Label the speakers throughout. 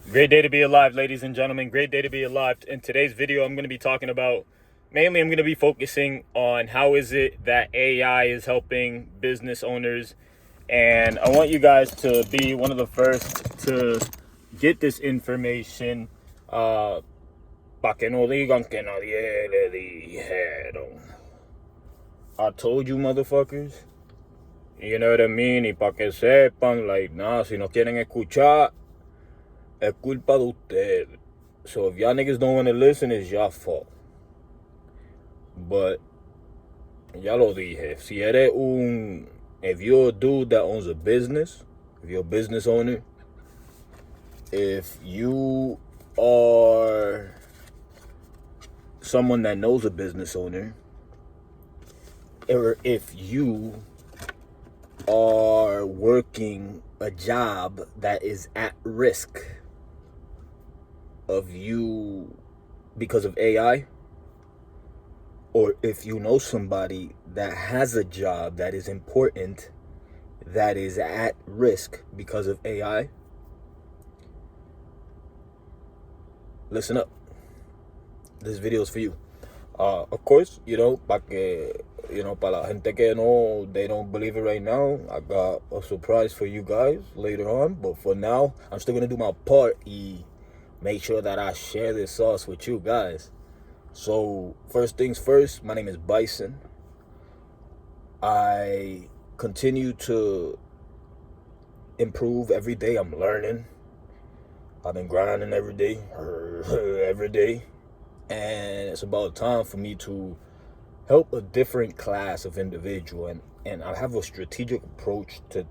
Speaker 1: Great day to be alive, ladies and gentlemen. Great day to be alive. In today's video, I'm going to be talking about, mainly I'm going to be focusing on how is it that AI is helping business owners. And I want you guys to be one of the first to get this information. Pa que no digan que nadie le dijeron. I told you, motherfuckers. You know what I mean? Y pa que sepan, like, nah, si no quieren escuchar, es culpa de ustedes. So if y'all niggas don't want to listen, it's y'all fault. But ya lo dije. If you're a dude that owns a business, if you're a business owner, if you are someone that knows a business owner, or if you are working a job that is at risk of you because of AI, or if you know somebody that has a job that is important that is at risk because of AI, listen up. This video is for you. Of course, para la gente que no, they don't believe it right now, I got a surprise for you guys later on. But for now, I'm still gonna do my part and make sure that I share this sauce with you guys. So first things first, my name is Bison. I continue to improve every day. I'm learning. I've been grinding every day, and it's about time for me to help a different class of individual, and I have a strategic approach to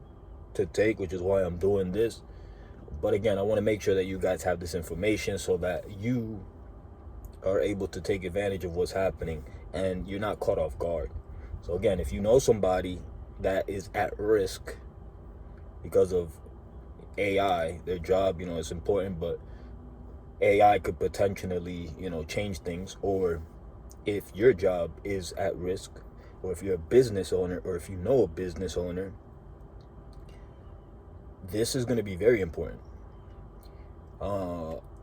Speaker 1: take, which is why I'm doing this. But again, I want to make sure that you guys have this information so that you are able to take advantage of what's happening and you're not caught off guard. So again, if you know somebody that is at risk because of AI, their job, is important, but AI could potentially, change things. Or if your job is at risk, or if you're a business owner, or if you know a business owner, this is going to be very important.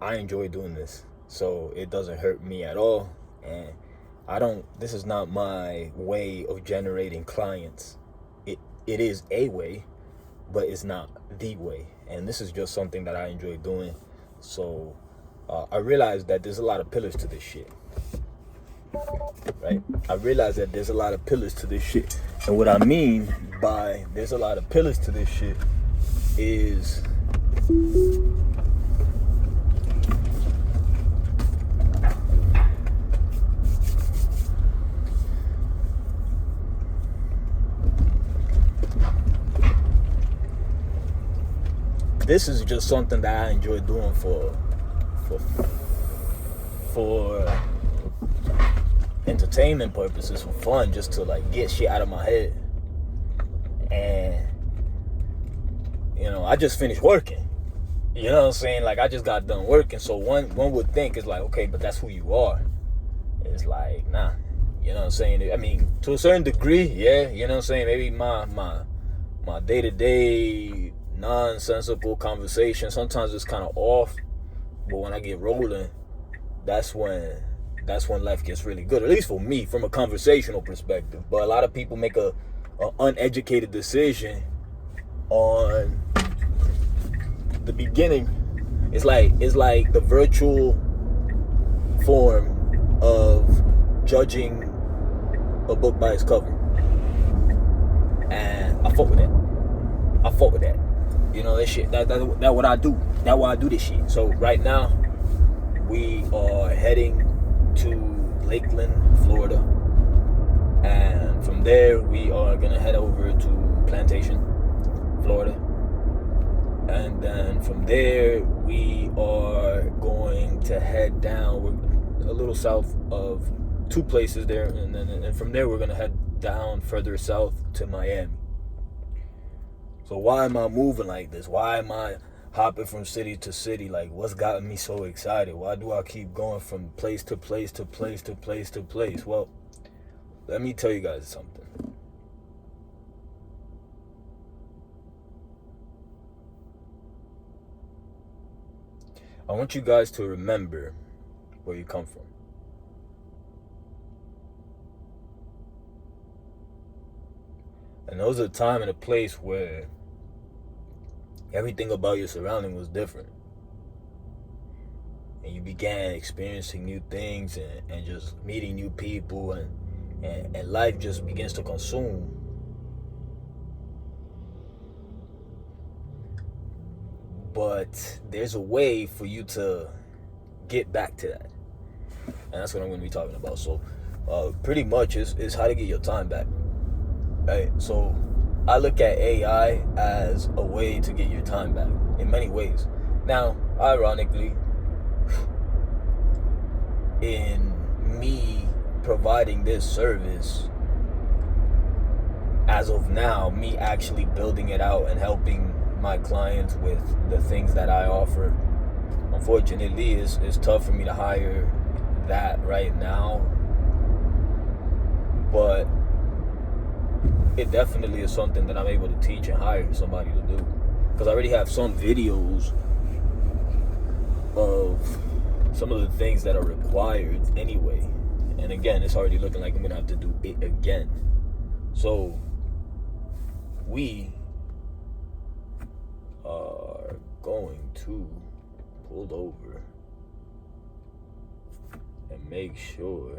Speaker 1: I enjoy doing this, so it doesn't hurt me at all. And this is not my way of generating clients. It is a way, but it's not the way. And this is just something that I enjoy doing. So I realize that there's a lot of pillars to this shit. Right? I realize that there's a lot of pillars to this shit. And what I mean by there's a lot of pillars to this shit is this is just something that I enjoy doing for entertainment purposes, for fun, just to like get shit out of my head. And I just finished working. You know what I'm saying? Like, I just got done working. So one would think it's like, okay, but that's who you are. It's like, nah. You know what I'm saying? I mean, to a certain degree, yeah. You know what I'm saying? Maybe my day-to-day nonsensical conversation sometimes it's kind of off. But when I get rolling, that's when life gets really good. At least for me, from a conversational perspective. But a lot of people make a uneducated decision on the beginning. It's like the virtual form of judging a book by its cover. And I fuck with that. That shit. That what I do. That's why I do this shit. So right now, we are heading to Lakeland, Florida. And from there, we are gonna head over to Plantation, Florida. And then from there, we are going to head down. We're a little south of two places there, and from there we're gonna head down further south to Miami. So why am I moving like this? Why am I hopping from city to city? Like, what's gotten me so excited? Why do I keep going from place to place to place to place to place? Well, let me tell you guys something. I want you guys to remember where you come from. And there was a time and a place where everything about your surrounding was different. And you began experiencing new things and just meeting new people, and life just begins to consume. But there's a way for you to get back to that. And that's what I'm going to be talking about. So pretty much is how to get your time back. Right? So I look at AI as a way to get your time back in many ways. Now, ironically, in me providing this service, as of now, me actually building it out and helping my clients with the things that I offer, unfortunately, it's tough for me to hire that right now. But it definitely is something that I'm able to teach and hire somebody to do. Because I already have some videos of some of the things that are required anyway. And again, it's already looking like I'm going to have to do it again. So we are going to pull over and make sure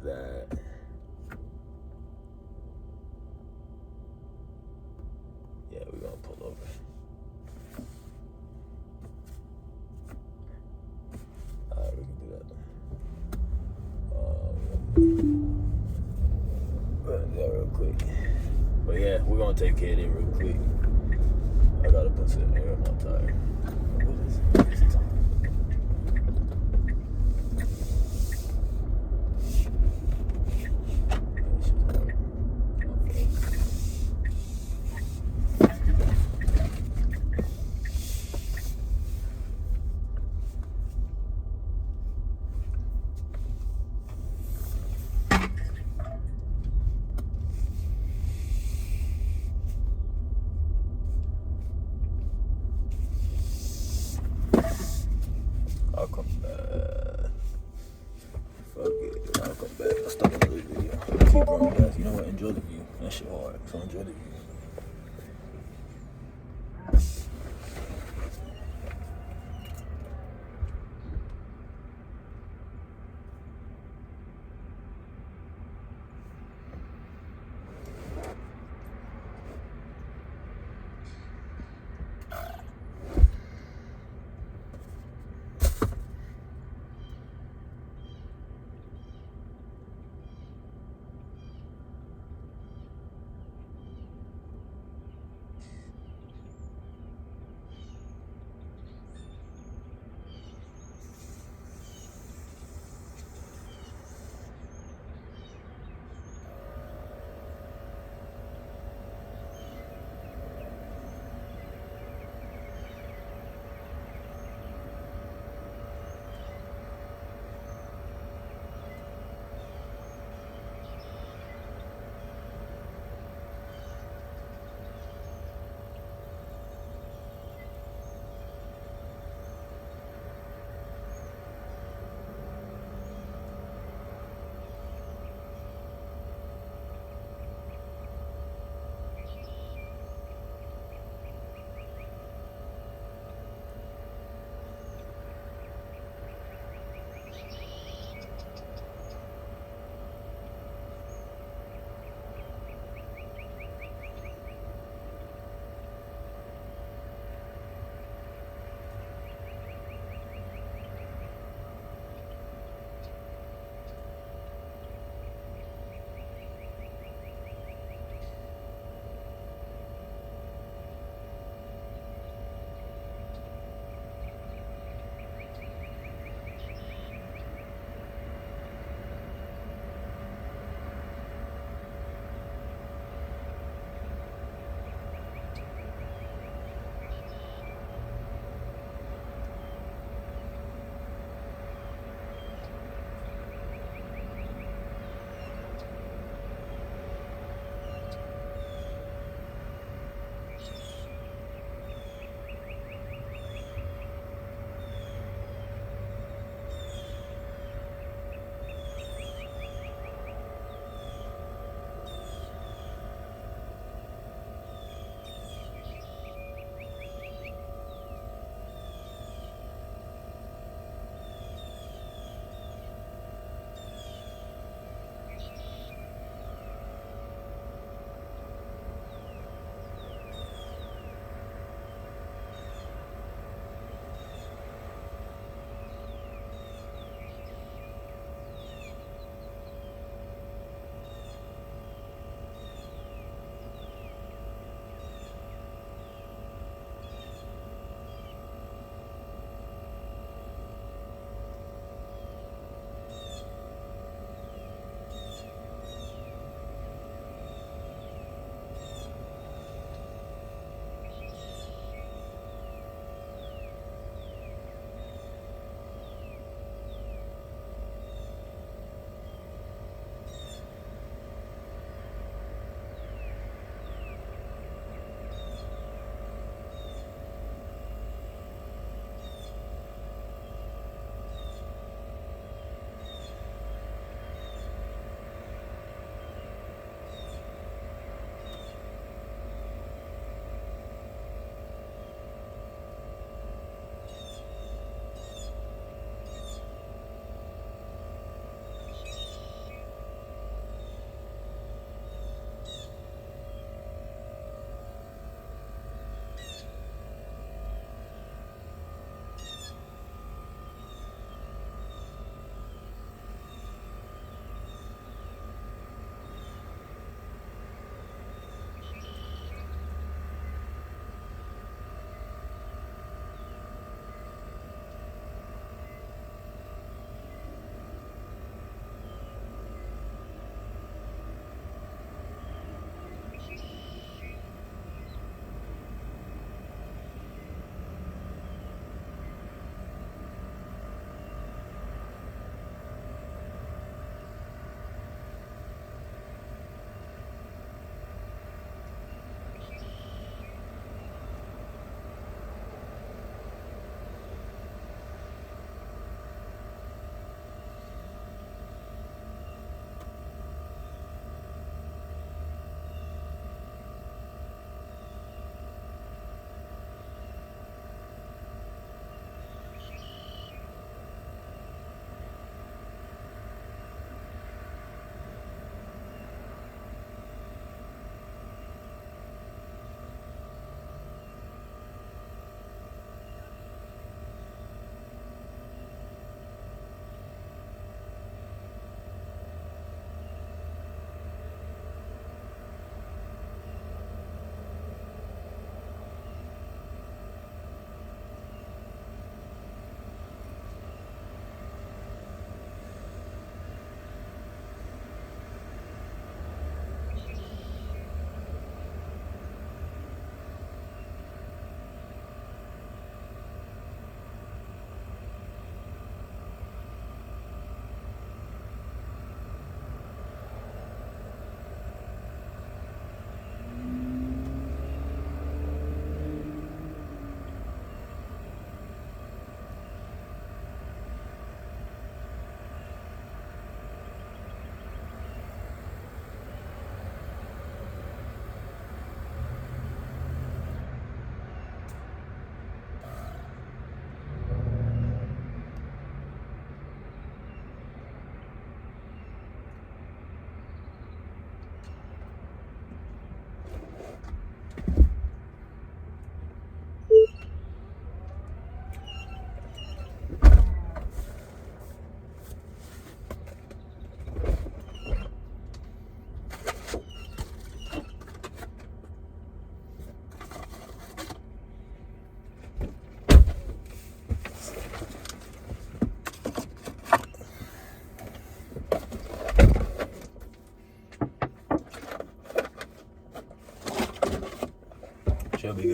Speaker 1: that we're gonna pull over. Alright, we can do that. We're gonna do that real quick. But yeah, we're gonna take care of it real quick. I gotta put some air in my tire. What is this time? I'll come back. Fuck it. I'll come back. I'll stop another video. Keep going, guys. You know what? Enjoy the view. That shit hard. So enjoy the view.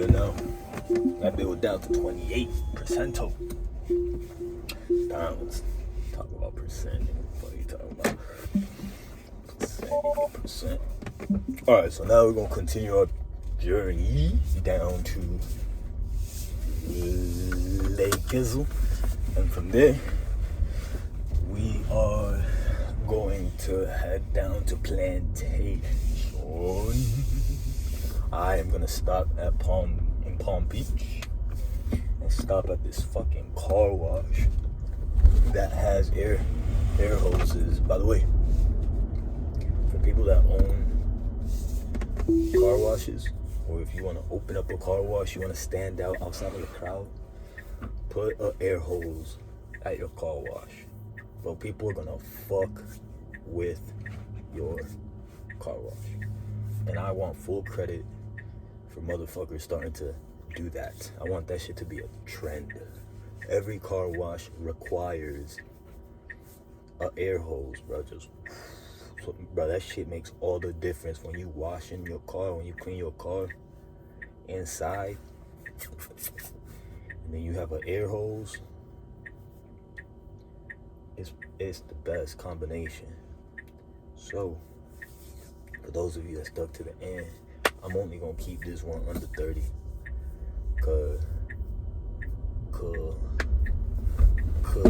Speaker 1: good now. That bill went down to 28%. Damn, let's talk about percent. What are you talking about? Percent. Alright, so now we're gonna continue our journey down to Lakeism, and from there we are going to head down to Plantation. I am gonna stop at Palm Beach and stop at this fucking car wash that has air hoses. By the way, for people that own car washes, or if you want to open up a car wash, you want to stand out outside of the crowd, put an air hose at your car wash. But people are gonna fuck with your car wash, and I want full credit for motherfuckers starting to do that. I want that shit to be a trend. Every car wash requires an air hose, bro. Bro, that shit makes all the difference when you wash in your car, when you clean your car inside, and then you have an air hose. It's the best combination. So, for those of you that stuck to the end, I'm only gonna keep this one under 30, cause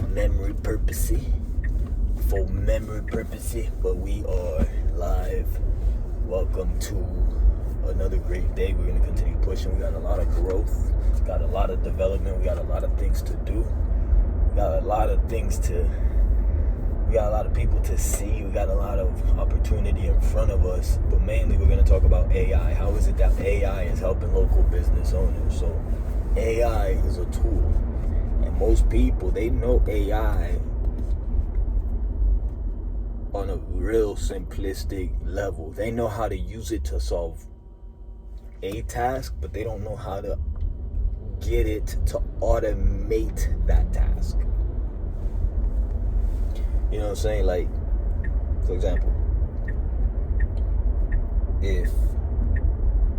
Speaker 1: memory purposes. For memory purposes, but we are live. Welcome to another great day. We're gonna continue pushing. We got a lot of growth, got a lot of development, we got a lot of things to do, we got a lot of people to see, we got a lot of opportunity in front of us, but mainly we're gonna talk about AI. How is it that AI is helping local business owners? So AI is a tool, and most people, they know AI on a real simplistic level. They know how to use it to solve a task, but they don't know how to get it to automate that task. You know what I'm saying? Like, for example, if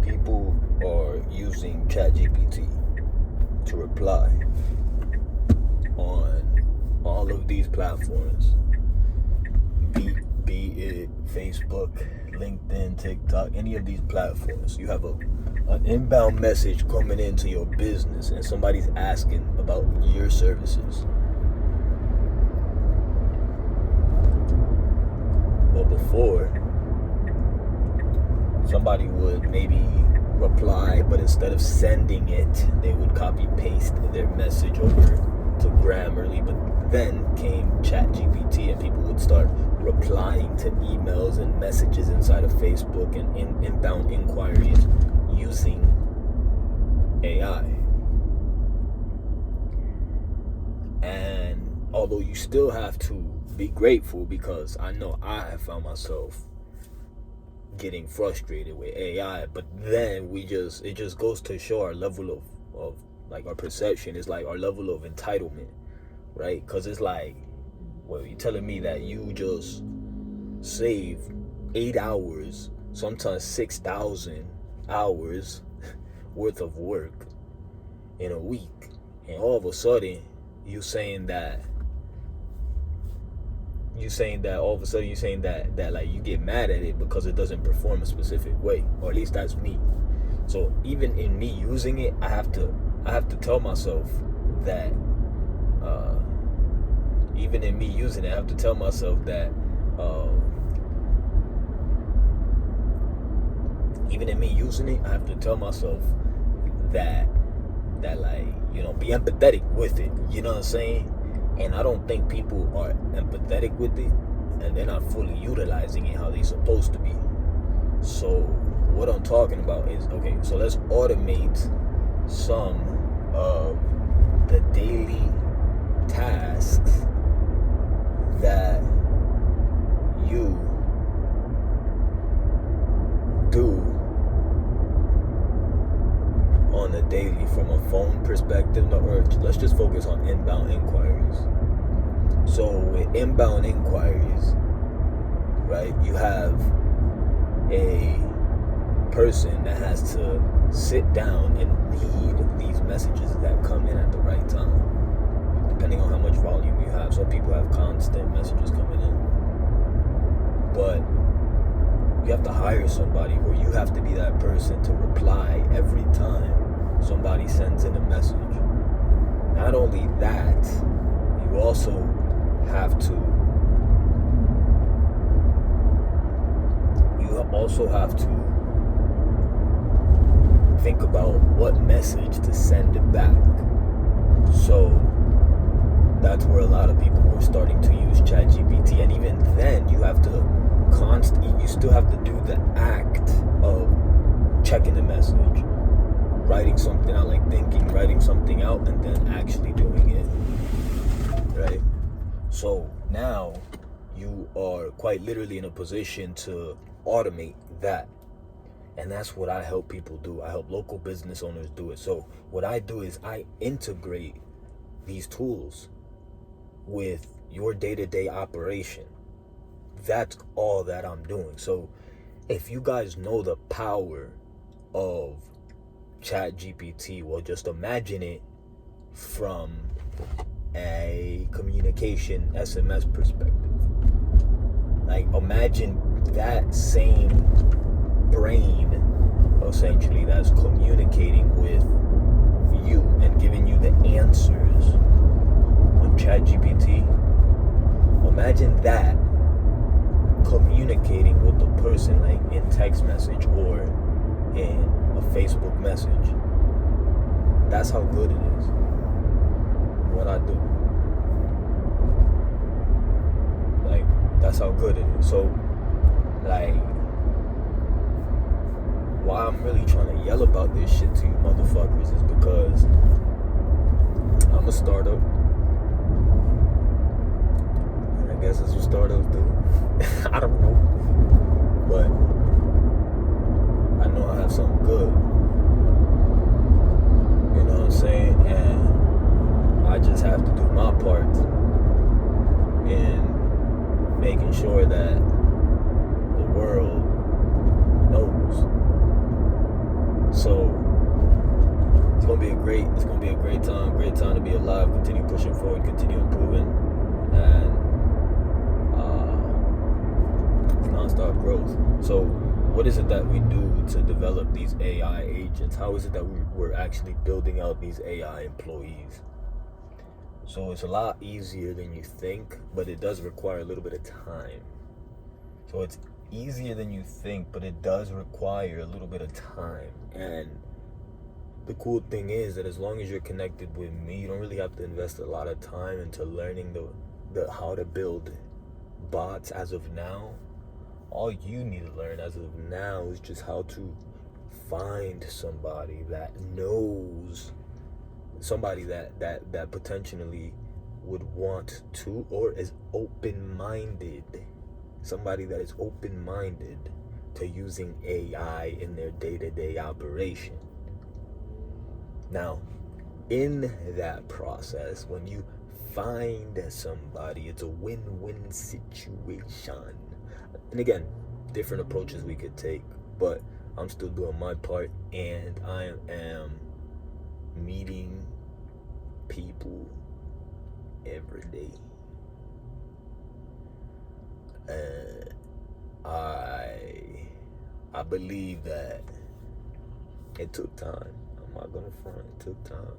Speaker 1: people are using ChatGPT to reply on all of these platforms, be it Facebook, LinkedIn, TikTok, any of these platforms, you have an inbound message coming into your business and somebody's asking about your services. Well, before, somebody would maybe reply, but instead of sending it, they would copy paste their message over to Grammarly. But then came ChatGPT, and people would start replying to emails and messages inside of Facebook and inbound inquiries using AI. And although you still have to be grateful, because I know I have found myself getting frustrated with AI, but then it just goes to show our level of like our perception is like our level of entitlement, right? Because it's like, well, you're telling me that you just save 8 hours, sometimes 6,000 hours worth of work in a week, and all of a sudden you're saying that like you get mad at it because it doesn't perform a specific way, or at least that's me. So even in me using it, I have to tell myself that even in me using it, I have to tell myself that like, you know, be empathetic with it. You know what I'm saying? And I don't think people are empathetic with it, and they're not fully utilizing it how they're supposed to be. So what I'm talking about is, okay, so let's automate some of the daily tasks that you do on a daily from a phone perspective. Or let's just focus on inbound inquiries. So with inbound inquiries, right, you have a person that has to sit down and constant messages coming in. But you have to hire somebody, or you have to be that person to reply every time somebody sends in a message. Not only that, you also have to think about what message to send it back. So that's where a lot of people were starting to use ChatGPT, and even then you have to you still have to do the act of checking the message, writing something out, like writing something out, and then actually doing it, right? So now you are quite literally in a position to automate that. And that's what I help people do. I help local business owners do it. So what I do is I integrate these tools with your day-to-day operation. That's all that I'm doing. So if you guys know the power of ChatGPT, well, just imagine it from a communication SMS perspective. Like, imagine that same brain essentially that's communicating with you and giving you the answers on ChatGPT. Imagine that communicating with the person, like in text message or in a Facebook message. That's how good it is. What I do. Like, that's how good it is. So, like, why I'm really trying to yell about this shit to you motherfuckers is because I'm a startup. And I guess that's what startups do. I don't know. But I know I have something good. You know what I'm saying? And I just have to do my part in making sure that the world knows. So it's gonna be a great time to be alive, continue pushing forward, continue improving, and non-stop growth. So what is it that we do to develop these AI agents? How is it that we're actually building out these AI employees? So it's a lot easier than you think, but it does require a little bit of time. So it's easier than you think, but it does require a little bit of time. And the cool thing is that as long as you're connected with me, you don't really have to invest a lot of time into learning the how to build bots as of now. All you need to learn as of now is just how to find somebody that knows, somebody that potentially would want to, or is open-minded. Somebody that is open-minded to using AI in their day-to-day operation. Now, in that process, when you find somebody, it's a win-win situation. And again, different approaches we could take, but I'm still doing my part, and I am meeting people every day. And I believe that it took time. I'm not gonna front, it took time.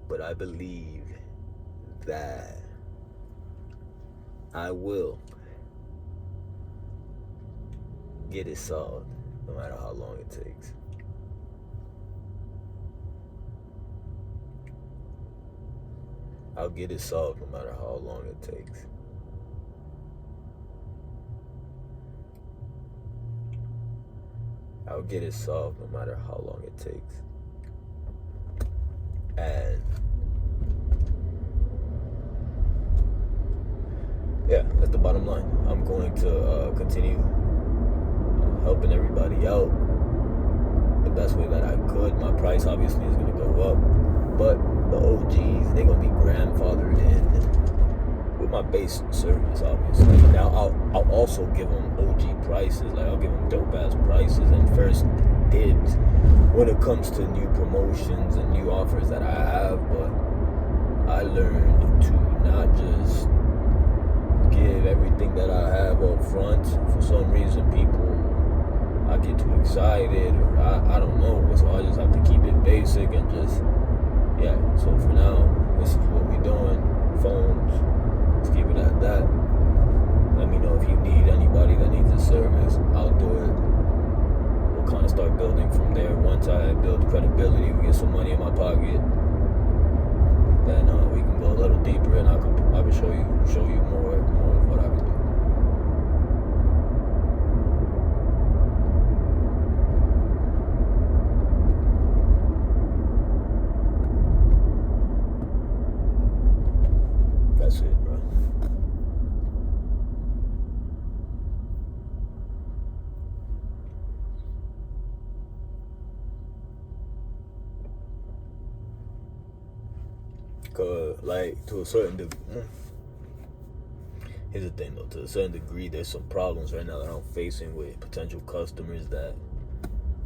Speaker 1: But I believe that I will get it solved, no matter how long it takes. I'll get it solved no matter how long it takes. I'll get it solved no matter how long it takes. And yeah, that's the bottom line. I'm going to continue helping everybody out the best way that I could. My price obviously is going to go up, but the OGs, they're going to be grandfathered in with my base service, obviously. Now I'll also give them OG prices. Like, I'll give them dope ass prices and first dibs when it comes to new promotions and new offers that I have. But I learned to not just give everything that I have up front. For some reason, I get too excited, or I don't know. So I just have to keep it basic and just, yeah. So for now, this is what we're doing. Phones, let's keep it at that. Let me know if you need anybody that needs a service. I'll do it. We'll kind of start building from there. Once I build credibility, we get some money in my pocket, then we can go a little deeper, and I can show you more of what I can do. That's it, bro. Cause like to a certain degree, here's the thing though. To a certain degree, there's some problems right now that I'm facing with potential customers that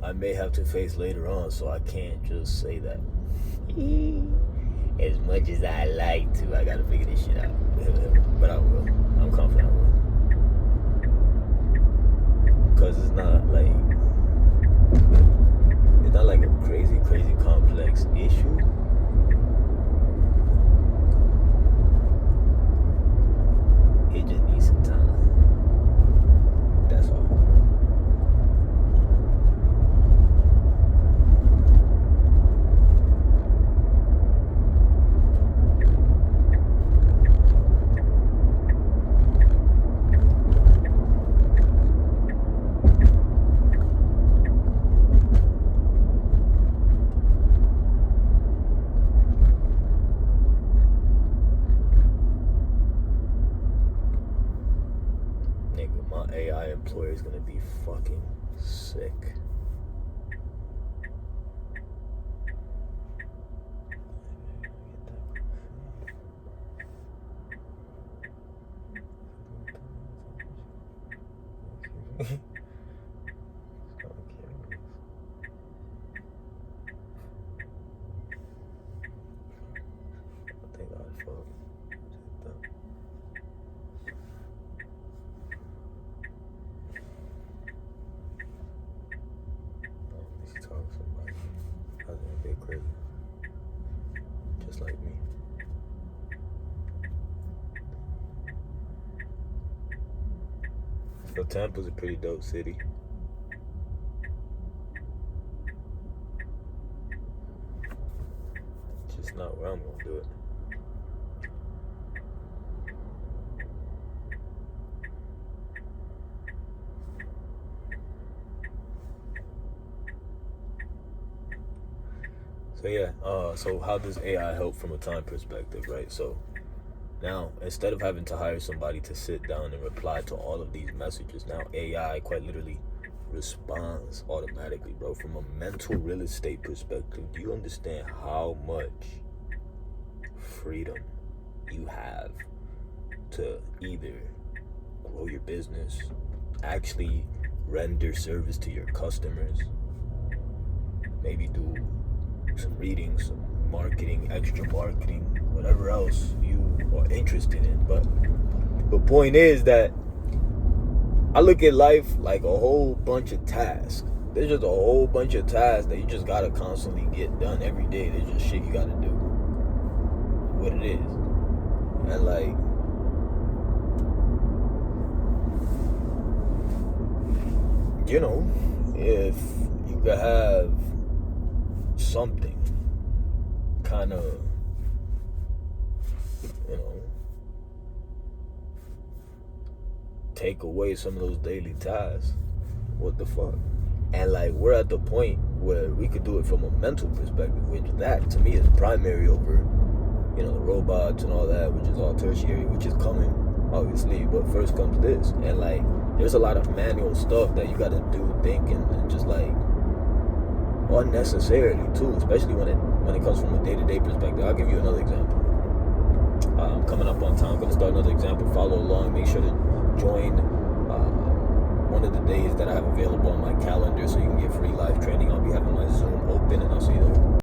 Speaker 1: I may have to face later on. So I can't just say that. As much as I like to, I gotta figure this shit out. But I will. I'm confident I will. Cause it's not like a crazy complex issue. It just needs some time. That's all. My AI employer is gonna be fucking sick. Crazy. Just like me. So Tampa's a pretty dope city. Just not where I'm gonna do it. So yeah, so how does AI help from a time perspective, right? So now, instead of having to hire somebody to sit down and reply to all of these messages, now AI quite literally responds automatically, bro. From a mental real estate perspective, do you understand how much freedom you have to either grow your business, actually render service to your customers, maybe do some reading, some marketing, extra marketing, whatever else you are interested in. But the point is that I look at life like a whole bunch of tasks. There's just a whole bunch of tasks that you just gotta constantly get done every day. There's just shit you gotta do. What it is. And like, you know, if you could have something kind of, you know, take away some of those daily tasks, what the fuck? And like, we're at the point where we could do it from a mental perspective, which that to me is primary over, you know, the robots and all that, which is all tertiary, which is coming obviously, but first comes this. And like, there's a lot of manual stuff that you gotta do, thinking, and just like unnecessarily too, especially when it comes from a day-to-day perspective. I'll give you another example. I'm coming up on time. I'm gonna start another example. Follow along. Make sure to join one of the days that I have available on my calendar so you can get free live training. I'll be having my Zoom open, and I'll see you there.